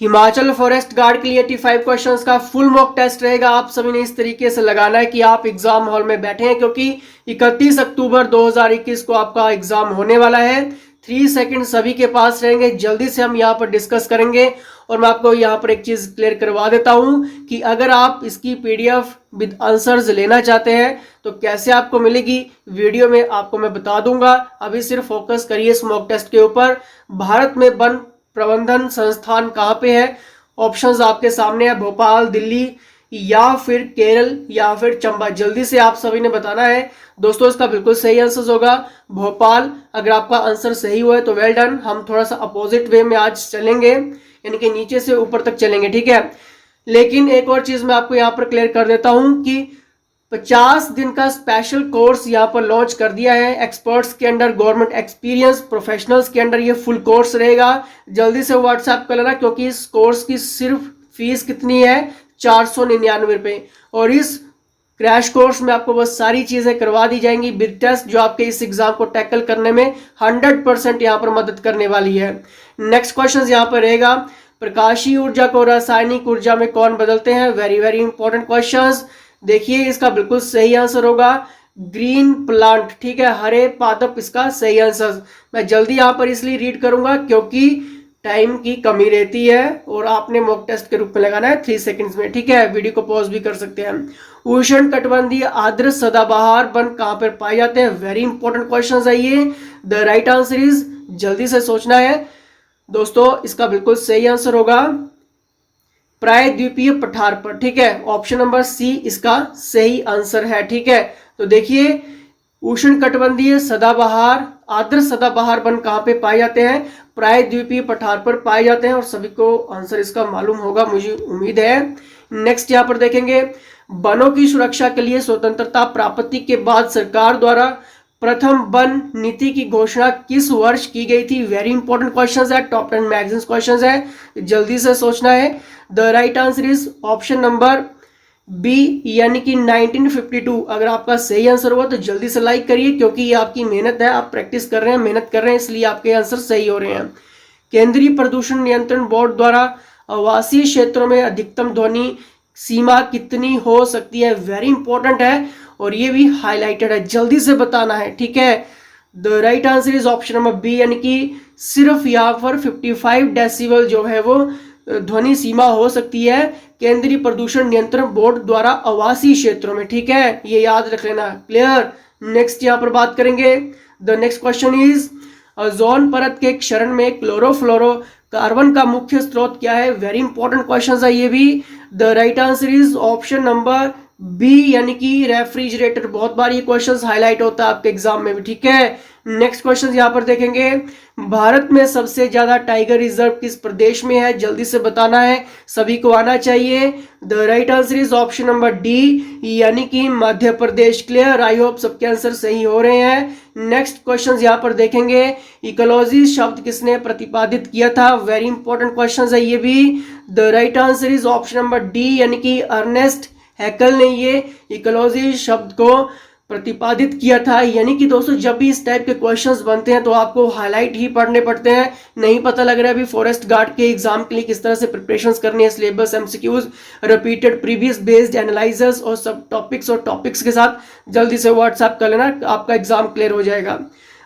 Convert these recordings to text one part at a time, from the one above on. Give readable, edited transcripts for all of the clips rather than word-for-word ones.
Himachal forest guard के लिए 85 questions का फुल मॉक टेस्ट रहेगा। आप सभी ने इस तरीके से लगाना है कि आप एग्जाम हॉल में बैठे हैं, क्योंकि 31 अक्टूबर 2021 को आपका एग्जाम होने वाला है। 3 सेकंड सभी के पास रहेंगे, जल्दी से हम यहाँ पर डिस्कस करेंगे। और मैं आपको यहाँ पर एक चीज क्लियर करवा देता हूँ कि अगर आप इसकी पीडीएफ विद आंसर्स लेना चाहते हैं तो कैसे आपको मिलेगी, वीडियो में आपको मैं बता दूंगा। अभी सिर्फ फोकस करिए इस मॉक टेस्ट के ऊपर। भारत में वन प्रबंधन संस्थान कहाँ पे है? ऑप्शंस आपके सामने है, भोपाल, दिल्ली या फिर केरल या फिर चंबा। जल्दी से आप सभी ने बताना है दोस्तों। इसका बिल्कुल सही आंसर होगा भोपाल। अगर आपका आंसर सही हुआ है तो वेल डन। हम थोड़ा सा अपोजिट वे में आज चलेंगे, यानी कि नीचे से ऊपर तक चलेंगे, ठीक है। लेकिन एक और चीज मैं आपको यहाँ पर क्लियर कर देता हूँ कि 50 दिन का स्पेशल कोर्स यहाँ पर लॉन्च कर दिया है। एक्सपर्ट्स के अंडर, गवर्नमेंट एक्सपीरियंस प्रोफेशनल्स के अंडर ये फुल कोर्स रहेगा। जल्दी से व्हाट्सएप कर लेना, क्योंकि इस कोर्स की सिर्फ फीस कितनी है? 499 रुपये। और इस क्रैश कोर्स में आपको बस सारी चीजें करवा दी जाएंगी विद टेस्ट, जो आपके इस एग्जाम को टैकल करने में 100% यहाँ पर मदद करने वाली है। नेक्स्ट क्वेश्चन यहाँ पर रहेगा, प्रकाशीय ऊर्जा को रासायनिक ऊर्जा में कौन बदलते हैं? Very very important questions. देखिए इसका बिल्कुल सही आंसर होगा ग्रीन प्लांट, ठीक है, हरे पादप इसका सही आंसर। मैं जल्दी यहाँ पर इसलिए रीड करूंगा क्योंकि टाइम की कमी रहती है और आपने मॉक टेस्ट के रूप में लगाना है 3 सेकंड्स में, ठीक है। वीडियो को पॉज भी कर सकते हैं। उष्ण कटिबंधीय आर्द्र सदाबहार वन कहाँ पर पाए जाते हैं? वेरी इंपॉर्टेंट क्वेश्चन है ये। द राइट आंसर इज, जल्दी से सोचना है दोस्तों, इसका बिल्कुल सही आंसर होगा प्रायद्वीपीय पठार पर, ठीक है। ऑप्शन नंबर सी इसका सही आंसर है, ठीक है। तो देखिए उष्ण कटिबंधीय सदाबहार, आर्द्र सदाबहार वन कहाँ पे पाए जाते हैं? प्रायद्वीपीय पठार पर पाए जाते हैं। और सभी को आंसर इसका मालूम होगा, मुझे उम्मीद है। नेक्स्ट यहाँ पर देखेंगे, वनों की सुरक्षा के लिए स्वतंत्रता प्राप्ति के बाद सरकार द्वारा प्रथम वन नीति की घोषणा किस वर्ष की गई थी? वेरी इंपॉर्टेंट क्वेश्चन है, टॉप 10 मैगजीन क्वेश्चन है, जल्दी से सोचना है। The right answer is option number B, यानी कि 1952। अगर आपका सही आंसर हुआ तो जल्दी से लाइक करिए, क्योंकि ये आपकी मेहनत है, आप प्रैक्टिस कर रहे हैं, मेहनत कर रहे हैं, इसलिए आपके आंसर सही हो रहे हैं। केंद्रीय प्रदूषण नियंत्रण बोर्ड द्वारा आवासीय क्षेत्रों में अधिकतम ध्वनि सीमा कितनी हो सकती है? वेरी इंपॉर्टेंट है और ये भी हाईलाइटेड है, जल्दी से बताना है, ठीक है। The right answer is option number B, यानी कि सिर्फ यहाँ पर 55 डेसिबल जो है वो ध्वनि सीमा हो सकती है केंद्रीय प्रदूषण नियंत्रण बोर्ड द्वारा आवासीय क्षेत्रों में, ठीक है, ये याद रख लेना। क्लियर। नेक्स्ट यहाँ पर बात करेंगे, the next question is, ozone परत के क्षरण में क्लोरोफ्लोरो कार्बन का मुख्य स्रोत क्या है? वेरी इंपॉर्टेंट क्वेश्चन है ये भी। The right answer is option number B, यानी कि रेफ्रिजरेटर। बहुत बार ये क्वेश्चन हाईलाइट होता है आपके एग्जाम में भी, ठीक है। नेक्स्ट क्वेश्चन यहाँ पर देखेंगे, भारत में सबसे ज्यादा टाइगर रिजर्व किस प्रदेश में है? जल्दी से बताना है, सभी को आना चाहिए। The right answer is option number D, यानी कि Madhya Pradesh. Clear. I hope सबके आंसर सही हो रहे हैं। नेक्स्ट क्वेश्चन यहाँ पर देखेंगे, इकोलॉजी शब्द किसने प्रतिपादित किया था? वेरी इंपॉर्टेंट क्वेश्चन है ये भी। The right answer is option number D, यानी कि अर्नेस्ट हैकल ने ये इकोलॉजी शब्द को प्रतिपादित किया था। यानी कि दोस्तों जब भी इस टाइप के क्वेश्चंस बनते हैं तो आपको हाईलाइट ही पढ़ने पड़ते हैं। नहीं पता लग रहा है अभी फॉरेस्ट गार्ड के एग्जाम के लिए किस तरह से प्रिपरेशंस करनी है, syllabus, MCQs, repeated previous based analysis और सब टॉपिक्स और टॉपिक्स के साथ जल्दी से व्हाट्सएप कर लेना, आपका एग्जाम क्लियर हो जाएगा।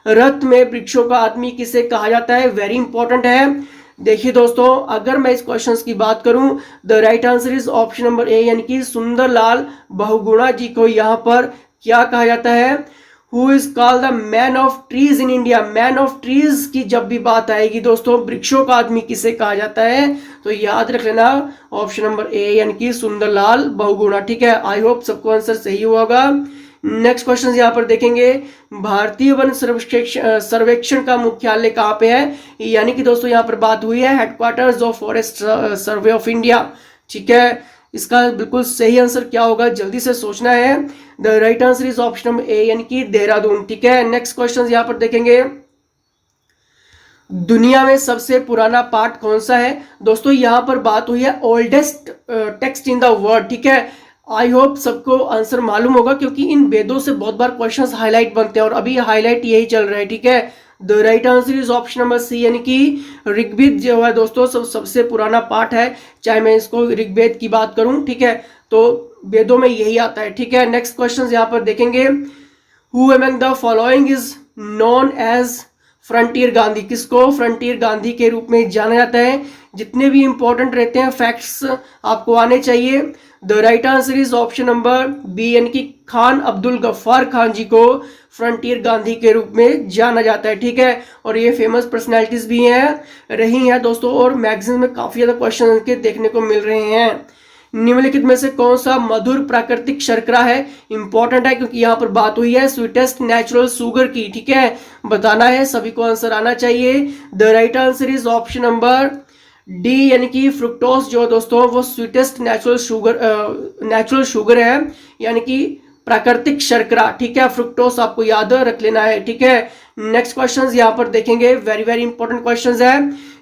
रथ में वृक्षों का आदमी किसे कहा जाता है? वेरी इंपॉर्टेंट है। देखिए दोस्तों, अगर मैं इस क्वेश्चंस की बात करूं, the right answer is option number A, यानी कि सुंदरलाल बहुगुणा जी को यहाँ पर क्या कहा जाता है? Who is called the man of trees in India. Man of trees की जब भी बात आएगी दोस्तों, वृक्षों का आदमी किसे कहा जाता है? तो याद रख लेना ऑप्शन नंबर ए, यानी कि सुंदरलाल बहुगुणा, ठीक है। आई होप सबको आंसर सही होगा। नेक्स्ट क्वेश्चन यहाँ पर देखेंगे, भारतीय वन सर्वेक्षण का मुख्यालय कहाँ पे है? यानी कि दोस्तों यहाँ पर बात हुई है headquarters of forest survey of India, ठीक है। इसका बिल्कुल सही आंसर क्या होगा? जल्दी से सोचना है। The right answer is option number A, यानी कि देहरादून, ठीक है। नेक्स्ट क्वेश्चन यहाँ पर देखेंगे, दुनिया में सबसे पुराना पाठ कौन सा है? दोस्तों यहाँ पर बात हुई है oldest text in the world, ठीक है। आई होप सबको आंसर मालूम होगा, क्योंकि इन वेदों से बहुत बार क्वेश्चंस हाईलाइट बनते हैं और अभी हाईलाइट यही चल रहा है, ठीक है। The right answer is option number C, यानी कि ऋग्वेद जो है दोस्तों सबसे पुराना पाठ है, चाहे मैं इसको ऋग्वेद की बात करूं, ठीक है, तो वेदों में यही आता है, ठीक है। नेक्स्ट क्वेश्चन यहाँ पर देखेंगे, who among the following is known as Frontier Gandhi, किसको फ्रंटियर गांधी के रूप में जाना जाता है। जितने भी इंपॉर्टेंट रहते हैं फैक्ट्स आपको आने चाहिए। The right answer is option number B, यानी कि खान अब्दुल गफ्फार खान जी को फ्रंटियर गांधी के रूप में जाना जाता है, ठीक है। और ये फेमस पर्सनैलिटीज भी हैं रही हैं दोस्तों, और मैगजीन में काफी ज्यादा क्वेश्चन इनके देखने को मिल रहे हैं। निम्नलिखित में से कौन सा मधुर प्राकृतिक शर्करा है, इंपॉर्टेंट है क्योंकि यहाँ पर बात हुई है स्वीटेस्ट नेचुरल शुगर की, ठीक है, बताना है, सभी को आंसर आना चाहिए। The right answer is option number D, यानी कि फ्रुक्टोज जो दोस्तों वो स्वीटेस्ट नेचुरल शुगर है, यानी कि प्राकृतिक शर्करा, ठीक है। फ्रुक्टोज आपको याद रख लेना है, ठीक है। नेक्स्ट क्वेश्चन यहाँ पर देखेंगे, वेरी वेरी इंपॉर्टेंट क्वेश्चन है।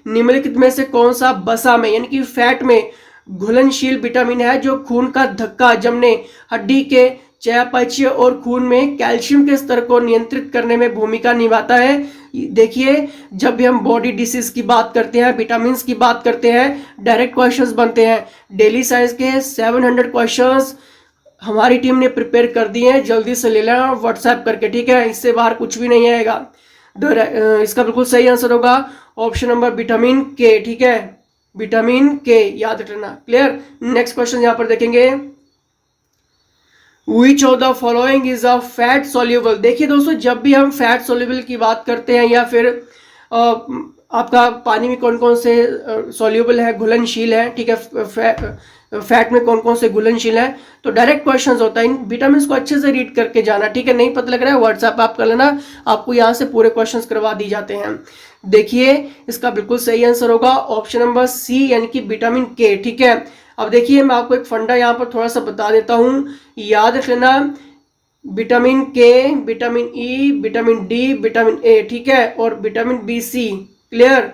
निम्नलिखित में से कौन सा बसा में यानी कि फैट में घुलनशील विटामिन है जो खून का धक्का जमने, हड्डी के चयापचय और खून में कैल्शियम के स्तर को नियंत्रित करने में भूमिका निभाता है। देखिए, जब भी हम बॉडी डिसीज की बात करते हैं, विटामिन की बात करते हैं, डायरेक्ट क्वेश्चंस बनते हैं। डेली साइंस के 700 क्वेश्चंस हमारी टीम ने प्रिपेयर कर दिए हैं, जल्दी से ले लेना व्हाट्सएप करके, ठीक है, इससे बाहर कुछ भी नहीं आएगा। इसका बिल्कुल सही आंसर होगा ऑप्शन नंबर विटामिन के, ठीक है, विटामिन के याद रखना, क्लियर। नेक्स्ट क्वेश्चन यहां पर देखेंगे, which of the following is a fat soluble. देखिए दोस्तों, जब भी हम फैट सोल्यूबल की बात करते हैं या फिर आपका पानी में कौन कौन से सोल्यूबल है, घुलनशील है, ठीक है, फैट में कौन कौन से घुलनशील है, तो डायरेक्ट क्वेश्चंस होता है। इन विटामिन को अच्छे से रीड करके जाना, ठीक है, नहीं पता लग रहा है व्हाट्सएप आप कर लेना, आपको यहाँ से पूरे क्वेश्चंस करवा दी जाते हैं। देखिए, इसका बिल्कुल सही आंसर होगा ऑप्शन नंबर सी, यानी कि विटामिन के, ठीक है। अब देखिए, मैं आपको एक फंडा यहाँ पर थोड़ा सा बता देता हूँ, याद रख लेना, विटामिन के, vitamin E, vitamin D, vitamin A, ठीक है, और विटामिन बी सी, क्लियर।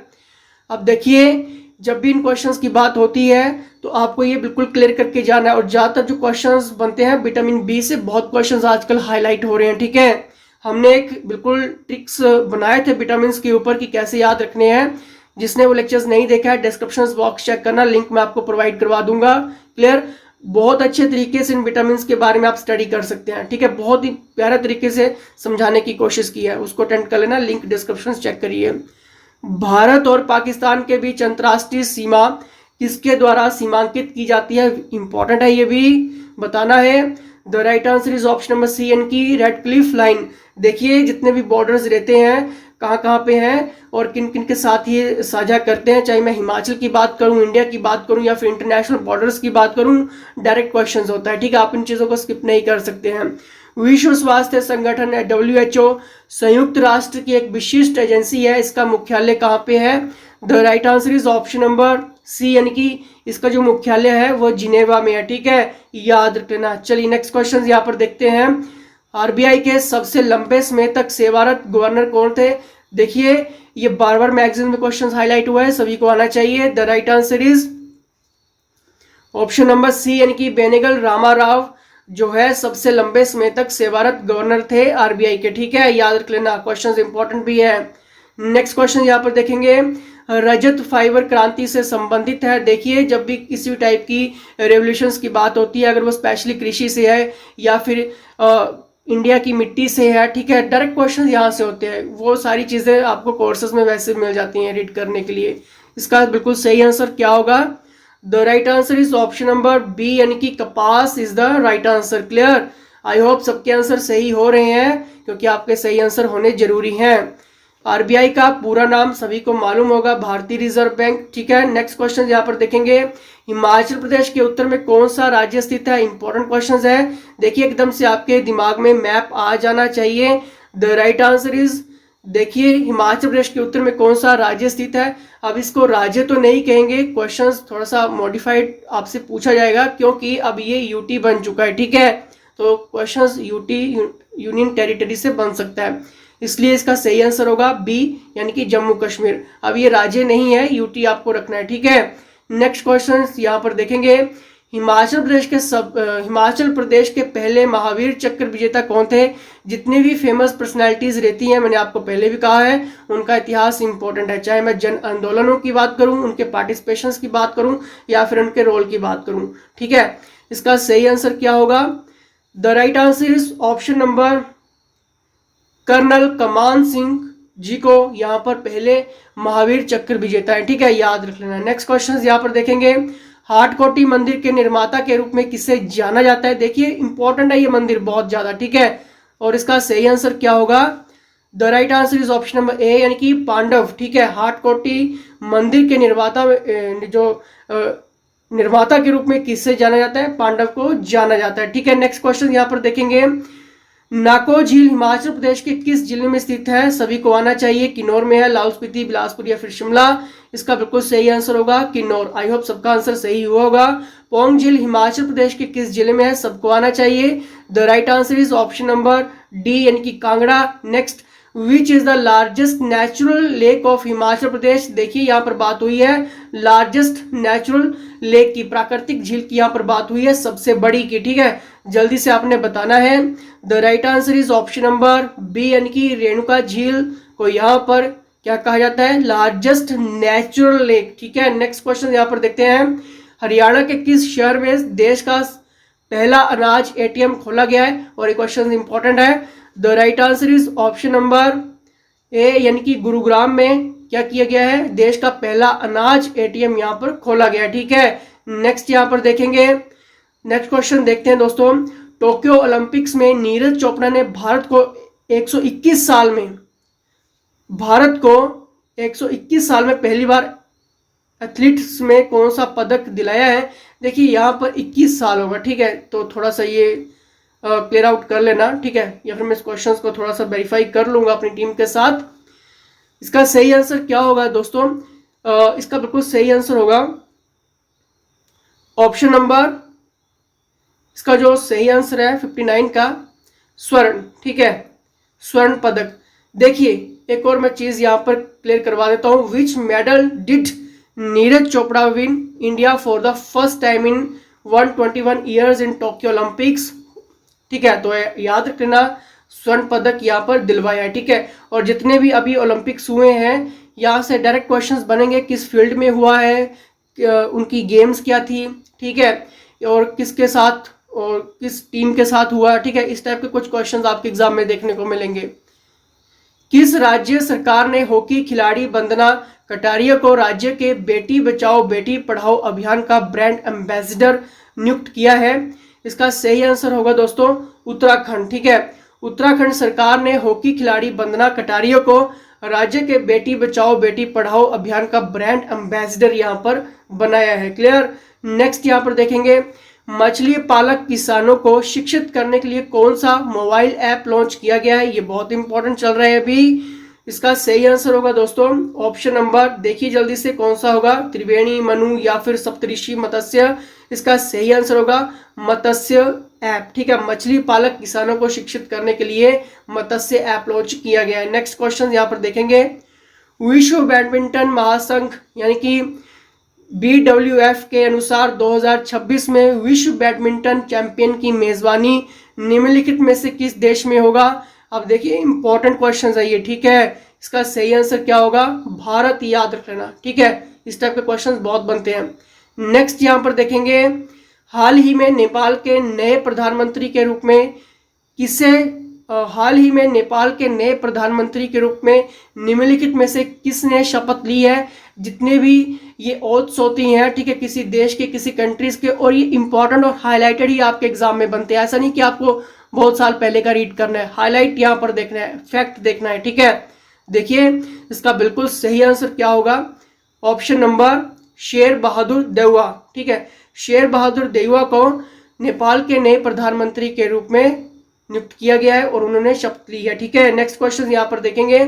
अब देखिए, जब भी इन क्वेश्चंस की बात होती है तो आपको ये बिल्कुल क्लियर करके जाना है। और ज़्यादातर जो क्वेश्चंस बनते हैं विटामिन बी से बहुत क्वेश्चंस आजकल हाईलाइट हो रहे हैं, ठीक है। हमने एक बिल्कुल ट्रिक्स बनाए थे विटामिन के ऊपर कि कैसे याद रखने हैं। जिसने वो लेक्चर्स नहीं देखा है, डिस्क्रिप्शन बॉक्स चेक करना, लिंक मैं आपको प्रोवाइड करवा दूंगा, क्लियर। बहुत अच्छे तरीके से इन विटामिन के बारे में आप स्टडी कर सकते हैं, ठीक है, बहुत ही प्यारा तरीके से समझाने की कोशिश की है, उसको अटेंड कर लेना, लिंक डिस्क्रिप्शन चेक करिए। भारत और पाकिस्तान के बीच अंतर्राष्ट्रीय सीमा किसके द्वारा सीमांकित की जाती है, इंपॉर्टेंट है, ये भी बताना है। The right answer is option number C, यानी कि रेड क्लिफ लाइन। देखिए, जितने भी बॉर्डर्स रहते हैं कहाँ कहाँ पे हैं और किन किन के साथ ये साझा करते हैं, चाहे मैं हिमाचल की बात करूं, इंडिया की बात करूं या फिर इंटरनेशनल बॉर्डर्स की बात करूं, डायरेक्ट क्वेश्चंस होता है, ठीक है, आप इन चीज़ों को स्किप नहीं कर सकते हैं। विश्व स्वास्थ्य संगठन है WHO, संयुक्त राष्ट्र की एक विशिष्ट एजेंसी है, इसका मुख्यालय कहाँ पे है। The right answer is option number C, यानी कि इसका जो मुख्यालय है वो जिनेवा में है, ठीक है, याद रखना। चलिए नेक्स्ट क्वेश्चन यहाँ पर देखते हैं, RBI के सबसे लंबे समय तक सेवारत गवर्नर कौन थे। देखिए, ये बार बार मैगजीन में क्वेश्चन हाईलाइट हुआ है, सभी को आना चाहिए। The right answer is option number C, यानी कि बेनेगल रामाराव जो है सबसे लंबे समय तक सेवारत गवर्नर थे RBI के, ठीक है, याद रख लेना, क्वेश्चंस इंपॉर्टेंट भी है। नेक्स्ट क्वेश्चन यहाँ पर देखेंगे, रजत फाइबर क्रांति से संबंधित है। देखिए, जब भी किसी टाइप की रेवोल्यूशंस की बात होती है, अगर वो स्पेशली कृषि से है या फिर इंडिया की मिट्टी से है, ठीक है, डायरेक्ट क्वेश्चन यहाँ से होते हैं, वो सारी चीज़ें आपको कोर्सेज में वैसे मिल जाती हैं रीड करने के लिए। इसका बिल्कुल सही आंसर क्या होगा। The right answer is option number B, यानी कि kapas is the right answer, clear. I hope सबके आंसर सही हो रहे हैं क्योंकि आपके सही आंसर होने जरूरी हैं। RBI का पूरा नाम सभी को मालूम होगा, भारतीय रिजर्व बैंक, ठीक है। नेक्स्ट क्वेश्चन यहाँ पर देखेंगे, हिमाचल प्रदेश के उत्तर में कौन सा राज्य स्थित है, इंपॉर्टेंट क्वेश्चन है। देखिए, एकदम से आपके दिमाग में मैप आ जाना चाहिए। द राइट आंसर इज, देखिए, हिमाचल प्रदेश के उत्तर में कौन सा राज्य स्थित है। अब इसको राज्य तो नहीं कहेंगे, क्वेश्चंस थोड़ा सा मॉडिफाइड आपसे पूछा जाएगा क्योंकि अब ये UT बन चुका है, ठीक है, तो क्वेश्चंस UT यूनियन टेरिटरी से बन सकता है, इसलिए इसका सही आंसर होगा बी, यानी कि जम्मू कश्मीर। अब ये राज्य नहीं है, UT आपको रखना है, ठीक है। नेक्स्ट क्वेश्चन यहाँ पर देखेंगे, हिमाचल प्रदेश के पहले महावीर चक्र विजेता कौन थे? जितने भी फेमस पर्सनालिटीज रहती हैं, मैंने आपको पहले भी कहा है, उनका इतिहास इंपॉर्टेंट है। चाहे मैं जन आंदोलनों की बात करूं, उनके पार्टिसिपेशंस की बात करूं, या फिर उनके रोल की बात करूं। ठीक है, इसका सही आंसर क्या होगा? The right answer is option number colonel Kaman Singh ji को यहाँ पर पहले महावीर चक्र विजेता है। ठीक है, याद रख लेना। नेक्स्ट क्वेश्चन यहाँ पर देखेंगे, हाटकोटी मंदिर के निर्माता के रूप में किसे जाना जाता है? देखिए इंपॉर्टेंट है ये मंदिर बहुत ज्यादा। ठीक है, और इसका सही आंसर क्या होगा? The right answer is option number A, यानी कि पांडव। ठीक है, हाटकोटी मंदिर के निर्माता के रूप में किससे जाना जाता है? पांडव को जाना जाता है। ठीक है, नेक्स्ट क्वेश्चन यहाँ पर देखेंगे, नाको झील हिमाचल प्रदेश के किस जिले में स्थित है? सभी को आना चाहिए। किन्नौर में है, लाहौल स्पीति, बिलासपुर या फिर शिमला? इसका बिल्कुल सही आंसर होगा किन्नौर। आई होप सबका आंसर सही हुआ होगा। पोंग झील हिमाचल प्रदेश के किस जिले में है? सबको आना चाहिए। The right answer is option number D, यानी कि Kangra. Next, which is the largest natural lake of Himachal Pradesh? देखिए यहाँ पर बात हुई है लार्जेस्ट नेचुरल लेक की, प्राकृतिक झील की यहाँ पर बात हुई है, सबसे बड़ी की। ठीक है, जल्दी से आपने बताना है। The right answer is option number B, यानी कि रेणुका झील को यहाँ पर क्या कहा जाता है? Largest natural lake. ठीक है, नेक्स्ट क्वेश्चन यहाँ पर देखते हैं, हरियाणा के किस शहर में देश का पहला अनाज एटीएम खोला गया है? और ये क्वेश्चन इंपॉर्टेंट है। The right answer is option number A, यानी कि गुरुग्राम में क्या किया गया है? देश का पहला अनाज एटीएम यहाँ पर खोला गया। ठीक है, नेक्स्ट यहाँ पर देखेंगे, नेक्स्ट क्वेश्चन देखते हैं दोस्तों, टोक्यो ओलंपिक्स में नीरज चोपड़ा ने भारत को 121 साल में पहली बार एथलीट्स में कौन सा पदक दिलाया है? देखिए यहाँ पर 21 साल होगा। ठीक है, तो थोड़ा सा ये क्लियर आउट कर लेना। ठीक है, या फिर मैं इस क्वेश्चन को थोड़ा सा वेरीफाई कर लूंगा अपनी टीम के साथ। इसका सही आंसर क्या होगा दोस्तों? इसका बिल्कुल सही आंसर होगा ऑप्शन नंबर, इसका जो सही आंसर है 59 का स्वर्ण। ठीक है, स्वर्ण पदक। देखिए एक और मैं चीज यहाँ पर क्लियर करवा देता हूँ, विच medal did Neeraj Chopra win India for the first time in 121 years in Tokyo Olympics? ठीक है, तो याद रखना स्वर्ण पदक यहाँ पर दिलवाया है। ठीक है, और जितने भी अभी ओलंपिक्स हुए हैं यहाँ से डायरेक्ट क्वेश्चंस बनेंगे, किस फील्ड में हुआ है, उनकी गेम्स क्या थी, ठीक है, और किसके साथ और किस टीम के साथ हुआ। ठीक है, इस टाइप के कुछ क्वेश्चंस आपके एग्जाम में देखने को मिलेंगे। किस राज्य सरकार ने हॉकी खिलाड़ी वंदना कटारिया को राज्य के बेटी बचाओ बेटी पढ़ाओ अभियान का ब्रांड एम्बेसडर नियुक्त किया है? इसका सही आंसर होगा दोस्तों उत्तराखंड। ठीक है, उत्तराखंड सरकार ने हॉकी खिलाड़ी वंदना कटारिया को राज्य के बेटी बचाओ बेटी पढ़ाओ अभियान का ब्रांड एम्बेसडर यहाँ पर बनाया है। क्लियर। नेक्स्ट यहाँ पर देखेंगे, मछली पालक किसानों को शिक्षित करने के लिए कौन सा मोबाइल ऐप लॉन्च किया गया है? ये बहुत इंपॉर्टेंट चल रहा है अभी। इसका सही आंसर होगा दोस्तों ऑप्शन नंबर, देखिए जल्दी से कौन सा होगा, त्रिवेणी, मनु या फिर सप्तऋषि मत्स्य? इसका सही आंसर होगा मत्स्य ऐप। ठीक है, मछली पालक किसानों को शिक्षित करने के लिए मत्स्य ऐप लॉन्च किया गया है। नेक्स्ट क्वेश्चन यहाँ पर देखेंगे, विश्व बैडमिंटन महासंघ यानी कि BWF के अनुसार 2026 में विश्व बैडमिंटन चैंपियन की मेजबानी निम्नलिखित में से किस देश में होगा? अब देखिए इंपॉर्टेंट क्वेश्चन है ये। ठीक है, इसका सही आंसर क्या होगा? भारत, याद रख लेना। ठीक है, इस टाइप के क्वेश्चंस बहुत बनते हैं। नेक्स्ट यहाँ पर देखेंगे, हाल ही में नेपाल के नए प्रधानमंत्री के रूप में निम्नलिखित में से किसने शपथ ली है? जितने भी ये ओथ्स होती हैं, ठीक है, किसी देश के किसी कंट्रीज के, और ये इंपॉर्टेंट और हाईलाइटेड ही आपके एग्जाम में बनते हैं। ऐसा नहीं कि आपको बहुत साल पहले का रीड करना है, हाईलाइट यहाँ पर देखना है, फैक्ट देखना है। ठीक है, देखिए इसका बिल्कुल सही आंसर क्या होगा? Option number Sher Bahadur Deuba. ठीक है, शेर बहादुर देउवा को नेपाल के नए प्रधानमंत्री के रूप में नियुक्त किया गया है और उन्होंने शपथ ली है। ठीक है, नेक्स्ट क्वेश्चन यहाँ पर देखेंगे।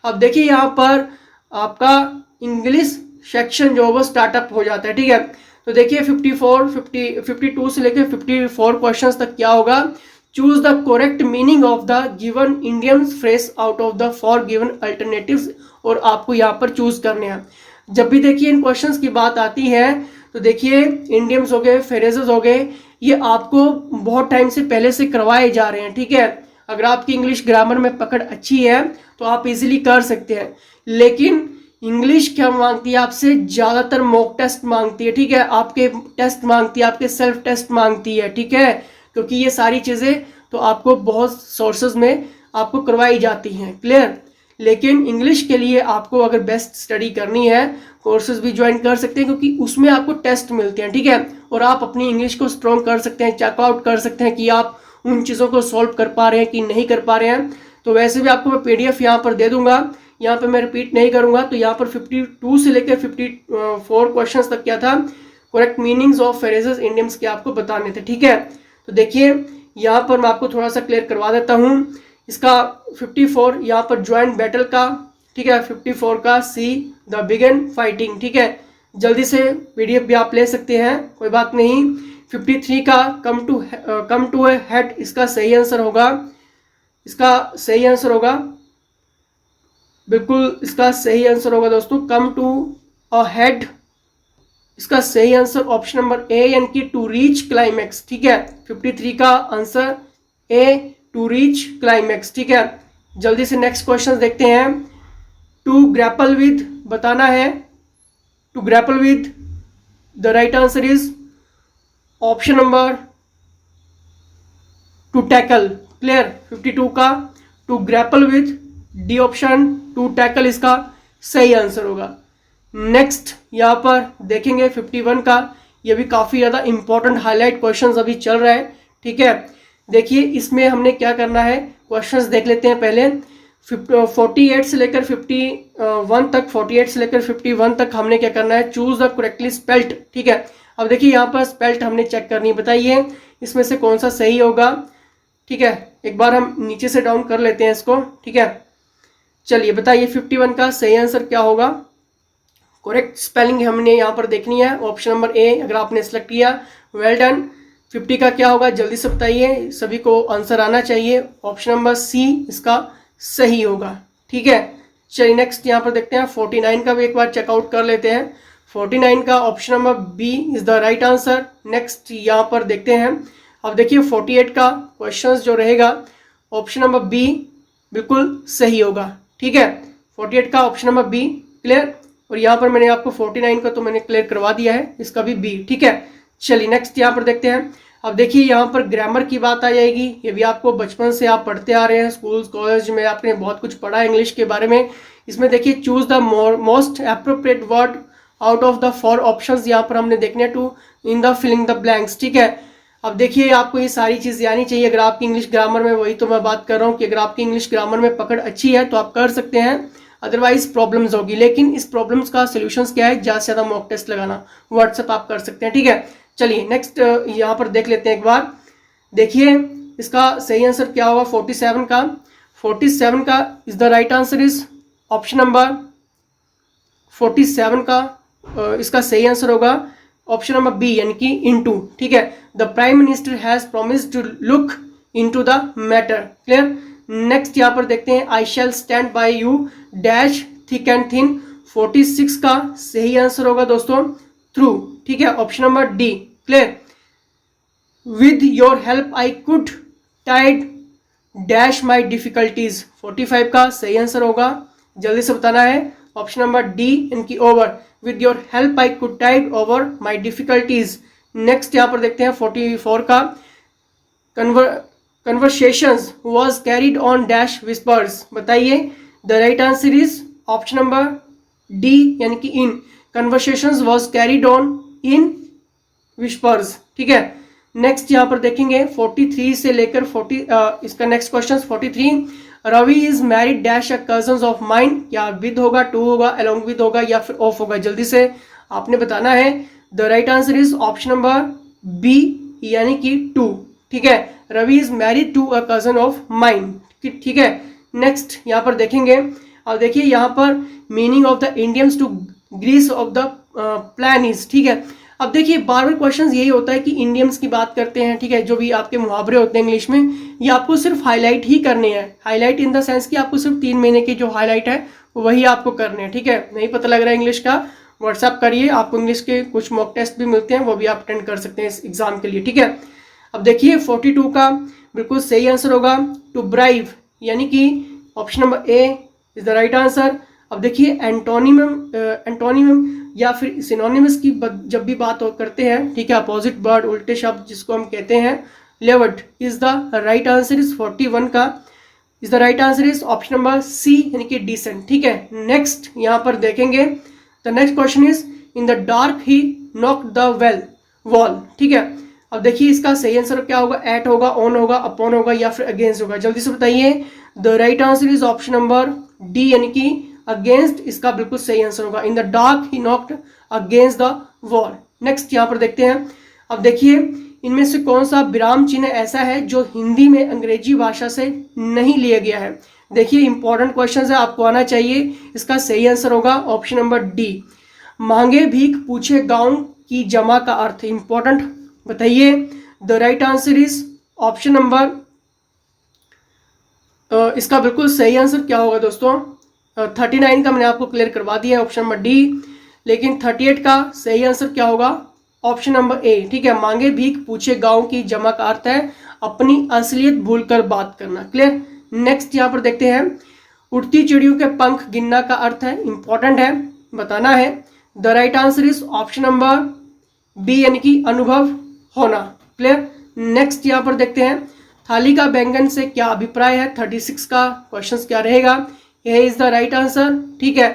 अब देखिए यहाँ पर आपका इंग्लिश सेक्शन जो वो स्टार्टअप हो जाता है। ठीक है, तो देखिए 52 से लेकर 54 क्वेश्चंस तक क्या होगा? Choose the correct meaning of the given Indian phrase out of the for given alternatives, और आपको यहाँ पर चूज करने हैं। जब भी देखिए इन क्वेश्चंस की बात आती है तो देखिए इंडियम्स हो गए, फ्रेजेस हो गए, ये आपको बहुत टाइम से पहले से करवाए जा रहे हैं, ठीक है। अगर आपकी इंग्लिश ग्रामर में पकड़ अच्छी है तो आप इजीली कर सकते हैं। लेकिन इंग्लिश क्या मांगती है आपसे, ज़्यादातर मॉक टेस्ट मांगती है, ठीक है, आपके टेस्ट मांगती है, आपके सेल्फ टेस्ट मांगती है, ठीक है, क्योंकि ये सारी चीज़ें तो आपको बहुत सोर्सेज में आपको करवाई जाती हैं, क्लियर। लेकिन इंग्लिश के लिए आपको अगर बेस्ट स्टडी करनी है, कोर्सेज भी ज्वाइन कर सकते हैं, क्योंकि उसमें आपको टेस्ट मिलते हैं, ठीक है, और आप अपनी इंग्लिश को स्ट्रॉन्ग कर सकते हैं, चेकआउट कर सकते हैं कि आप उन चीज़ों को सॉल्व कर पा रहे हैं कि नहीं कर पा रहे हैं। तो वैसे भी आपको मैं PDF यहाँ पर दे दूंगा, यहाँ पे मैं रिपीट नहीं करूंगा। तो यहाँ पर 52 से लेकर 54 क्वेश्चंस तक क्या था, करेक्ट मीनिंग्स ऑफ फ्रेजेस इंडियम्स के आपको बताने थे, ठीक है। तो देखिए यहाँ पर मैं आपको थोड़ा सा क्लियर करवा देता हूँ। इसका 54 यहाँ पर ज्वाइंट बैटल का, ठीक है, 54 का सी द बिगन फाइटिंग, ठीक है, जल्दी से PDF भी आप ले सकते हैं, कोई बात नहीं। 53 का कम टू ए हेड, इसका सही आंसर होगा, इसका सही आंसर होगा, बिल्कुल इसका सही आंसर होगा दोस्तों, कम टू अ हेड, इसका सही आंसर ऑप्शन नंबर ए, यानी कि टू रीच क्लाइमैक्स, ठीक है। 53 का answer A, to reach climax, ठीक है। जल्दी से नेक्स्ट क्वेश्चन देखते हैं। टू ग्रैपल विद बताना है, to grapple with the right answer is option number two tackle, clear. 52 का to grapple with, D option to tackle इसका सही आंसर होगा। नेक्स्ट यहाँ पर देखेंगे 51 का, ये भी काफ़ी ज़्यादा इंपॉर्टेंट हाईलाइट क्वेश्चंस अभी चल रहा है, ठीक है। देखिए इसमें हमने क्या करना है, क्वेश्चंस देख लेते हैं पहले। 48 से लेकर 51 तक, 48 से लेकर 51 तक हमने क्या करना है, चूज द करेक्टली स्पेल्ट, ठीक है। अब देखिए यहाँ पर स्पेल्ट हमने चेक करनी है, बताइए इसमें से कौन सा सही होगा, ठीक है। एक बार हम नीचे से डाउन कर लेते हैं इसको, ठीक है। चलिए बताइए 51 का सही आंसर क्या होगा। करेक्ट स्पेलिंग हमने यहाँ पर देखनी है, ऑप्शन नंबर ए अगर आपने सेलेक्ट किया, वेल डन। 50 का क्या होगा जल्दी से बताइए, सभी को आंसर आना चाहिए, ऑप्शन नंबर सी इसका सही होगा, ठीक है। चलिए नेक्स्ट यहाँ पर देखते हैं 49 का भी एक बार चेकआउट कर लेते हैं। 49 का option number B is the right answer. Next यहाँ पर देखते हैं, अब देखिए 48 का क्वेश्चंस जो रहेगा, ऑप्शन नंबर बी बिल्कुल सही होगा, ठीक है। 48 का ऑप्शन नंबर बी, क्लियर। और यहाँ पर मैंने आपको 49 का तो मैंने क्लियर करवा दिया है, इसका भी बी, ठीक है। चलिए नेक्स्ट यहाँ पर देखते हैं। अब देखिए यहाँ पर ग्रामर की बात आ जाएगी, ये भी आपको बचपन से आप पढ़ते आ रहे हैं, स्कूल कॉलेज में आपने बहुत कुछ पढ़ा है इंग्लिश के बारे में। इसमें देखिए choose the most appropriate word out of the 4 options, यहाँ पर हमने देखने to in the filling the blanks, ठीक है। अब देखिए आपको ये सारी चीज़ें आनी चाहिए अगर आपकी इंग्लिश ग्रामर में, वही तो मैं बात कर रहा हूँ कि अगर आपकी इंग्लिश ग्रामर में पकड़ अच्छी है तो आप कर सकते हैं, अदरवाइज प्रॉब्लम्स होगी। लेकिन इस प्रॉब्लम्स का सोल्यूशंस क्या है, ज़्यादा से ज़्यादा मॉक टेस्ट लगाना, व्हाट्सएप आप कर सकते हैं, ठीक है। चलिए नेक्स्ट यहाँ पर देख लेते हैं एक बार। देखिए इसका सही आंसर क्या होगा 47 का। 47 का is the right answer is option number 47 का इसका सही आंसर होगा ऑप्शन नंबर बी, यानी कि इनटू, ठीक है। The prime minister has promised to look into the matter, clear. Next यहाँ पर देखते हैं, I shall stand by you dash thick and thin. 46 का सही आंसर होगा दोस्तों थ्रू, ठीक है, option number D, clear. With your help I could tide dash my difficulties. 45 का सही आंसर होगा, जल्दी से बताना है, ऑप्शन नंबर डी, इनकी over. With your help I could Tide over my difficulties. Next यहाँ पर देखते हैं 44 का, conversations was carried on dash whispers। बताइए the right answer is option number D, यानी कि इन। conversations was carried on in whispers, ठीक है। नेक्स्ट यहाँ पर देखेंगे 43 से लेकर 40 इसका next question 43, Ravi is married dash a cousins of mind. क्या विद होगा, टू होगा, अलोंग विद होगा या फिर ऑफ होगा, जल्दी से आपने बताना है। The right answer is option number B, यानी कि टू, ठीक है। Ravi is married to a cousin of mind, ठीक है। नेक्स्ट यहाँ पर देखेंगे, अब देखिए यहाँ पर meaning of the Indians to grease of the plan is, ठीक है। अब देखिए बार बार क्वेश्चन यही होता है कि इंडियंस की बात करते हैं, ठीक है, जो भी आपके मुहावरे होते हैं इंग्लिश में, ये आपको सिर्फ हाईलाइट ही करने हैं। हाईलाइट इन द सेंस कि आपको सिर्फ 3 महीने के जो हाईलाइट है वही आपको करने हैं, ठीक है। नहीं पता लग रहा है इंग्लिश का, व्हाट्सएप करिए, आपको इंग्लिश के कुछ मॉक टेस्ट भी मिलते हैं, वो भी आप अटेंड कर सकते हैं इस एग्जाम के लिए, ठीक है। अब देखिए 42 का बिल्कुल सही आंसर होगा टू ब्राइव, यानी कि option number A is the right answer. अब देखिए एंटोनिमम या फिर सिनोनिमस की जब भी बात करते हैं, ठीक है, अपोजिट वर्ड, उल्टे शब्द जिसको हम कहते हैं, laboured is the right answer is 41 का is the right answer is option number C, यानी कि डिसेंट, ठीक है। नेक्स्ट यहाँ पर देखेंगे, the next question is in the dark he knock the wall, ठीक है। अब देखिए इसका सही आंसर क्या होगा, एट होगा, ऑन होगा, अपॉन होगा या फिर अगेंस्ट होगा, जल्दी से बताइए। The right answer is option number D, यानी कि अगेंस्ट इसका बिल्कुल सही आंसर होगा। इन the dark he knocked against the wall. Next यहाँ पर देखते हैं, अब देखिए इनमें से कौन सा विराम चिन्ह ऐसा है जो हिंदी में अंग्रेजी भाषा से नहीं लिया गया है। देखिए इंपॉर्टेंट क्वेश्चन है, आपको आना चाहिए। इसका सही आंसर होगा ऑप्शन नंबर डी, मांगे भीख पूछे गांव की जमा का अर्थ। इंपॉर्टेंट बताइए। The right answer is option number, इसका बिल्कुल सही आंसर क्या होगा दोस्तों, 39 का मैंने आपको क्लियर करवा दिया है, ऑप्शन नंबर डी। लेकिन 38 का सही आंसर क्या होगा, ऑप्शन नंबर ए, ठीक है। मांगे भीख पूछे गांव की जमा का अर्थ है अपनी असलियत भूलकर बात करना। क्लियर। नेक्स्ट यहाँ पर देखते हैं, उड़ती चिड़ियों के पंख गिनना का अर्थ है, इंपॉर्टेंट है, बताना है। The right answer is option number B, यानी कि अनुभव होना। क्लियर। नेक्स्ट यहाँ पर देखते हैं, थाली का बैंगन से क्या अभिप्राय है। 36 का क्वेश्चन क्या रहेगा, यह इज द राइट आंसर, ठीक है,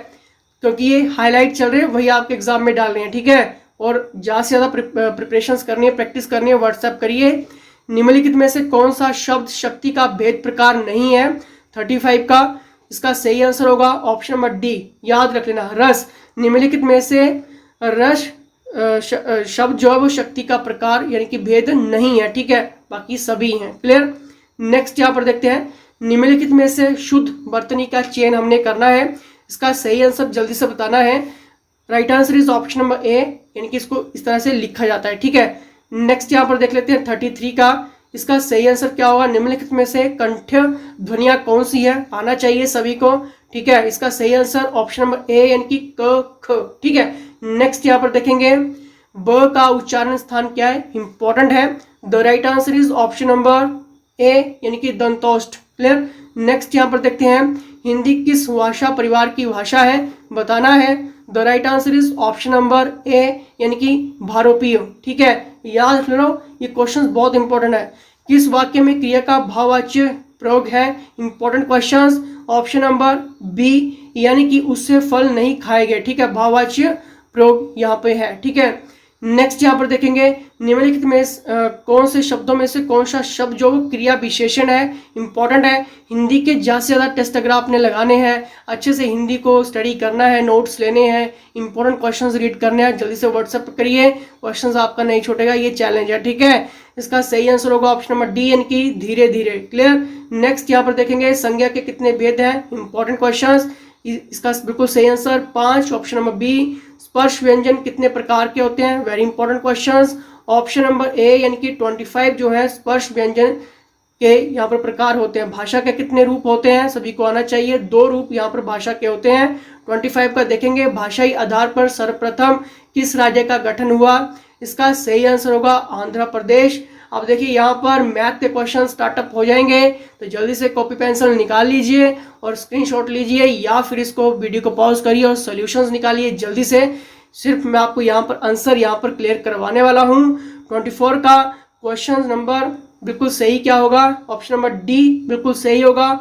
क्योंकि ये हाईलाइट चल रहे हैं वही आपके एग्जाम में डाल रहे हैं, ठीक है। और ज़्यादा से ज़्यादा प्रिपरेशंस करनी है, प्रैक्टिस करनी है, व्हाट्सएप करिए। निम्नलिखित में से कौन सा शब्द शक्ति का भेद प्रकार नहीं है। 35 का इसका सही आंसर होगा ऑप्शन नंबर डी, याद रख लेना, रस। निम्नलिखित में से रस शब्द जो है वो शक्ति का प्रकार यानी कि भेद नहीं है, ठीक है, बाकी सभी हैं। क्लियर। नेक्स्ट यहाँ पर देखते हैं, निम्नलिखित में से शुद्ध वर्तनी का चयन हमने करना है। इसका सही आंसर जल्दी से बताना है। Right answer is option number A, यानी कि इसको इस तरह से लिखा जाता है, ठीक है। नेक्स्ट यहाँ पर देख लेते हैं 33 का, इसका सही आंसर क्या होगा। निम्नलिखित में से कंठ ध्वनियां कौन सी है, आना चाहिए सभी को, ठीक है। इसका सही आंसर ऑप्शन नंबर ए, यानी कि क ख, ठीक है। नेक्स्ट यहाँ पर देखेंगे, ब का उच्चारण स्थान क्या है, इंपॉर्टेंट है। The right answer is option number A, यानी कि दंतोष्ठ। क्लियर। नेक्स्ट यहाँ पर देखते हैं, हिंदी किस भाषा परिवार की भाषा है, बताना है। The right answer is option number A, यानी कि भारोपीय, ठीक है। याद रख लो, ये क्वेश्चन बहुत इंपॉर्टेंट है। किस वाक्य में क्रिया का भाववाच्य प्रयोग है, important questions. Option number B, यानी कि उससे फल नहीं खाए गए, ठीक है, भाववाच्य प्रयोग यहाँ पे है, ठीक है। नेक्स्ट यहाँ पर देखेंगे, निम्नलिखित में कौन से शब्दों में से कौन सा शब्द जो क्रिया विशेषण है, इंपॉर्टेंट है। हिंदी के ज़्यादा से ज़्यादा टेस्ट अगर आपने लगाने हैं, अच्छे से हिंदी को स्टडी करना है, नोट्स लेने हैं, इंपॉर्टेंट क्वेश्चंस रीड करने हैं, जल्दी से व्हाट्सएप करिए, क्वेश्चंस आपका नहीं छूटेगा, ये चैलेंज है, ठीक है। इसका सही आंसर होगा ऑप्शन नंबर डी, यानी कि धीरे धीरे। क्लियर। नेक्स्ट यहाँ पर देखेंगे, संज्ञा के कितने भेद हैं, इंपॉर्टेंट क्वेश्चन। इसका बिल्कुल सही आंसर 5, ऑप्शन नंबर बी। स्पर्श व्यंजन कितने प्रकार के होते हैं, very important questions. Option number A, यानी कि 25 जो है स्पर्श व्यंजन के यहाँ पर प्रकार होते हैं। भाषा के कितने रूप होते हैं, सभी को आना चाहिए, 2 रूप यहाँ पर भाषा के होते हैं। 25 का देखेंगे, भाषाई आधार पर सर्वप्रथम किस राज्य का गठन हुआ। इसका सही आंसर होगा आंध्र प्रदेश। अब देखिए यहाँ पर मैथ के क्वेश्चन स्टार्टअप हो जाएंगे, तो जल्दी से कॉपी पेंसिल निकाल लीजिए और स्क्रीनशॉट लीजिए, या फिर इसको वीडियो को पॉज करिए और सॉल्यूशंस निकालिए जल्दी से। सिर्फ मैं आपको यहाँ पर आंसर यहाँ पर क्लियर करवाने वाला हूँ। 24 का क्वेश्चन नंबर बिल्कुल सही क्या होगा, ऑप्शन नंबर डी बिल्कुल सही होगा,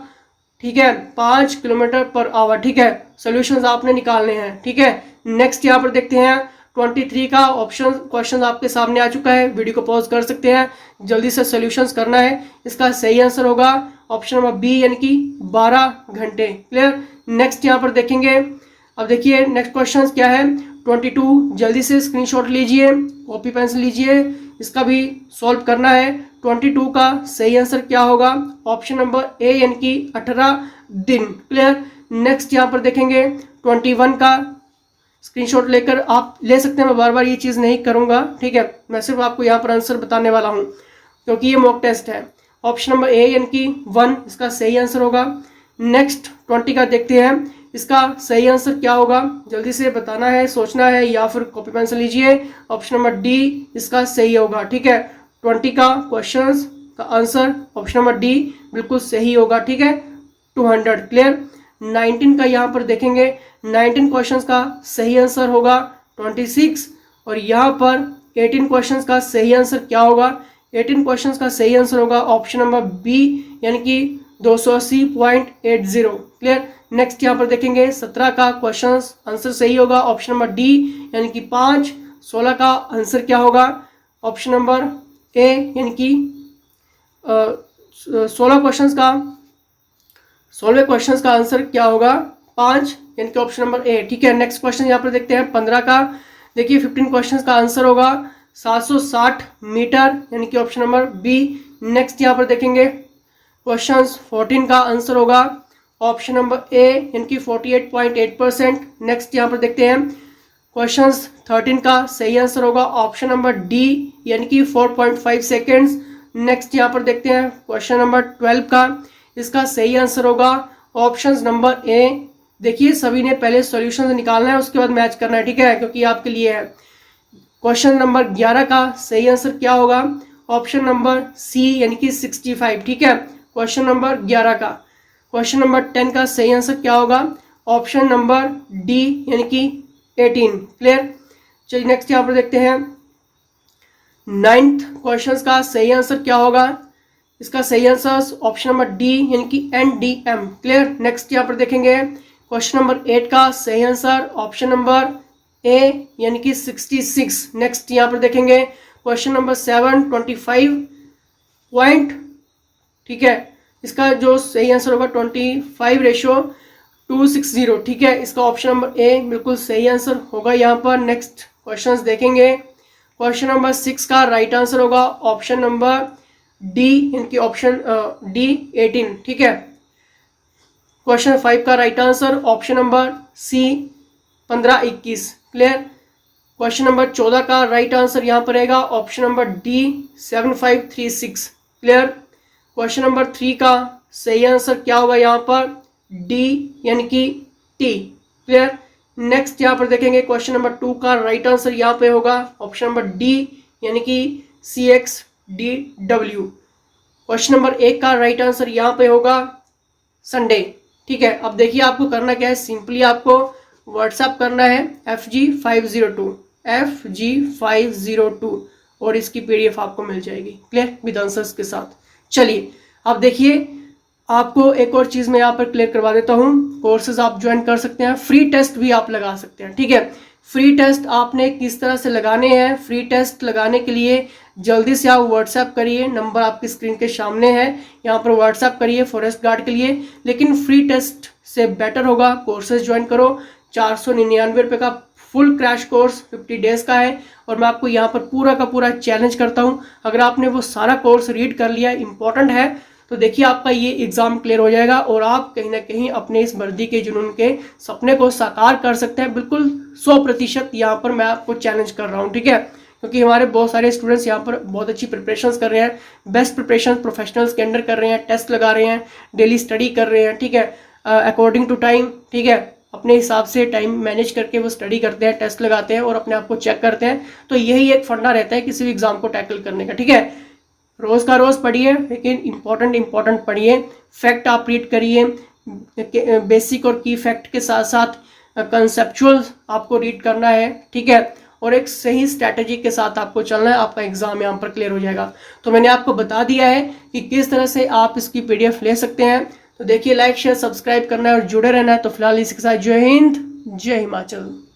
ठीक है, 5 किलोमीटर पर आवर, ठीक है। सॉल्यूशंस आपने निकालने हैं, ठीक है। नेक्स्ट यहाँ पर देखते हैं, 23 का ऑप्शन क्वेश्चन आपके सामने आ चुका है, वीडियो को पॉज कर सकते हैं, जल्दी से सॉल्यूशंस करना है। इसका सही आंसर होगा ऑप्शन नंबर बी, यानी कि 12 घंटे। क्लियर। नेक्स्ट यहाँ पर देखेंगे, अब देखिए नेक्स्ट क्वेश्चन क्या है, 22, जल्दी से स्क्रीनशॉट लीजिए, कॉपी पेंसिल लीजिए, इसका भी सॉल्व करना है। 22 का सही आंसर क्या होगा, ऑप्शन नंबर ए, यानी कि 18 दिन। क्लियर। नेक्स्ट यहाँ पर देखेंगे, 21 का स्क्रीनशॉट लेकर आप ले सकते हैं, मैं बार बार ये चीज़ नहीं करूँगा, ठीक है, मैं सिर्फ आपको यहाँ पर आंसर बताने वाला हूँ क्योंकि ये मॉक टेस्ट है। ऑप्शन नंबर ए, यानी कि 1 इसका सही आंसर होगा। नेक्स्ट 20 का देखते हैं, इसका सही आंसर क्या होगा, जल्दी से बताना है, सोचना है, या फिर कॉपी पेंसिल लीजिए। ऑप्शन नंबर डी इसका सही होगा। ठीक है, 20 का क्वेश्चंस का आंसर ऑप्शन नंबर डी बिल्कुल सही होगा। ठीक है, 200 क्लियर। 19 का यहाँ पर देखेंगे, 19 क्वेश्चंस का सही आंसर होगा 26, और यहाँ पर 18 क्वेश्चंस का सही आंसर क्या होगा, 18 क्वेश्चंस का सही आंसर होगा ऑप्शन नंबर बी, यानी कि 280.80 क्लियर। नेक्स्ट यहाँ पर देखेंगे 17 का क्वेश्चन आंसर सही होगा ऑप्शन नंबर डी, यानी कि 5। 16 का आंसर क्या होगा, ऑप्शन नंबर ए, यानी कि 16 क्वेश्चंस का आंसर क्या होगा 5, यानी कि ऑप्शन नंबर ए। ठीक है, नेक्स्ट क्वेश्चन यहाँ पर देखते हैं 15 का। देखिए 15 क्वेश्चंस का आंसर होगा 760 मीटर, यानी कि ऑप्शन नंबर बी। नेक्स्ट यहाँ पर देखेंगे क्वेश्चंस 14 का आंसर होगा ऑप्शन नंबर ए, यानी कि 48.8%। नेक्स्ट यहाँ पर देखते हैं क्वेश्चंस 13 का सही आंसर होगा ऑप्शन नंबर डी, यानी कि 4.5 सेकेंड्स। नेक्स्ट यहाँ पर देखते हैं क्वेश्चन नंबर 12 का, इसका सही आंसर होगा ऑप्शन नंबर ए। देखिए सभी ने पहले सॉल्यूशन निकालना है, उसके बाद मैच करना है। ठीक है, क्योंकि आपके लिए है। क्वेश्चन नंबर 11 का सही आंसर क्या होगा, ऑप्शन नंबर सी, यानी कि 65। ठीक है, क्वेश्चन नंबर 11 का। क्वेश्चन नंबर 10 का सही आंसर क्या होगा, ऑप्शन नंबर डी, यानी कि 18 क्लियर। चलिए नेक्स्ट यहाँ पर देखते हैं 9th क्वेश्चन का सही आंसर क्या होगा, इसका सही आंसर ऑप्शन नंबर डी, यानी कि NDM क्लियर। नेक्स्ट यहाँ पर देखेंगे क्वेश्चन नंबर 8 का सही आंसर ऑप्शन नंबर ए, यानी कि 66। नेक्स्ट यहाँ पर देखेंगे क्वेश्चन नंबर 7 25 पॉइंट। ठीक है, इसका जो सही आंसर होगा 25:260। ठीक है, इसका ऑप्शन नंबर ए बिल्कुल सही आंसर होगा यहाँ पर। नेक्स्ट क्वेश्चंस देखेंगे, क्वेश्चन नंबर 6 का राइट आंसर होगा ऑप्शन नंबर डी, इनकी ऑप्शन डी 18। ठीक है, क्वेश्चन 5 का right answer option number C 15-21 clear. Question number 14 का राइट आंसर यहाँ पर रहेगा option number D 7536 clear. Question number 3 का सही आंसर क्या होगा यहाँ पर, डी, यानी कि टी क्लियर। नेक्स्ट यहाँ पर देखेंगे क्वेश्चन नंबर 2 का राइट आंसर यहाँ पे होगा ऑप्शन नंबर डी, यानी कि CXDW। क्वेश्चन नंबर 1 का राइट आंसर यहाँ पे होगा संडे। ठीक है, अब देखिए आपको करना क्या है, सिंपली आपको व्हाट्सएप करना है FG502 और इसकी PDF आपको मिल जाएगी क्लियर, विद आंसर्स के साथ। चलिए अब देखिए आपको एक और चीज़ मैं यहाँ पर क्लियर करवा देता हूँ। कोर्सेज आप ज्वाइन कर सकते हैं, फ्री टेस्ट भी आप लगा सकते हैं। ठीक है, फ्री टेस्ट आपने किस तरह से लगाने हैं, फ्री टेस्ट लगाने के लिए जल्दी से आप व्हाट्सएप करिए, नंबर आपकी स्क्रीन के सामने है, यहाँ पर व्हाट्सएप करिए फॉरेस्ट गार्ड के लिए। लेकिन फ्री टेस्ट से बेटर होगा कोर्सेज ज्वाइन करो। 499 रुपये का फुल क्रैश कोर्स 50 डेज का है, और मैं आपको यहाँ पर पूरा का पूरा चैलेंज करता हूँ, अगर आपने वो सारा कोर्स रीड कर लिया, इंपॉर्टेंट है, तो देखिए आपका ये एग्जाम क्लियर हो जाएगा और आप कहीं ना कहीं अपने इस वर्दी के जुनून के सपने को साकार कर सकते हैं। बिल्कुल 100% यहाँ पर मैं आपको चैलेंज कर रहा हूँ। ठीक है, क्योंकि हमारे बहुत सारे स्टूडेंट्स यहाँ पर बहुत अच्छी प्रिपरेशंस कर रहे हैं, बेस्ट प्रिपरेशन प्रोफेशनल्स के अंडर कर रहे हैं, टेस्ट लगा रहे हैं, डेली स्टडी कर रहे हैं। ठीक है, अकॉर्डिंग टू टाइम। ठीक है, अपने हिसाब से टाइम मैनेज करके वो स्टडी करते हैं, टेस्ट लगाते हैं और अपने आप को चेक करते हैं। तो यही एक फंडा रहता है किसी भी एग्जाम को टैकल करने का। ठीक है, रोज का रोज पढ़िए, लेकिन इंपॉर्टेंट पढ़िए, फैक्ट आप रीड करिए, बेसिक और की फैक्ट के साथ साथ कंसेप्चुअल आपको रीड करना है। ठीक है, और एक सही स्ट्रैटेजी के साथ आपको चलना है, आपका एग्जाम यहाँ पर क्लियर हो जाएगा। तो मैंने आपको बता दिया है कि किस तरह से आप इसकी PDF ले सकते हैं। तो देखिए लाइक शेयर सब्सक्राइब करना है और जुड़े रहना है। तो फिलहाल इसी के साथ जय हिंद, जय हिमाचल।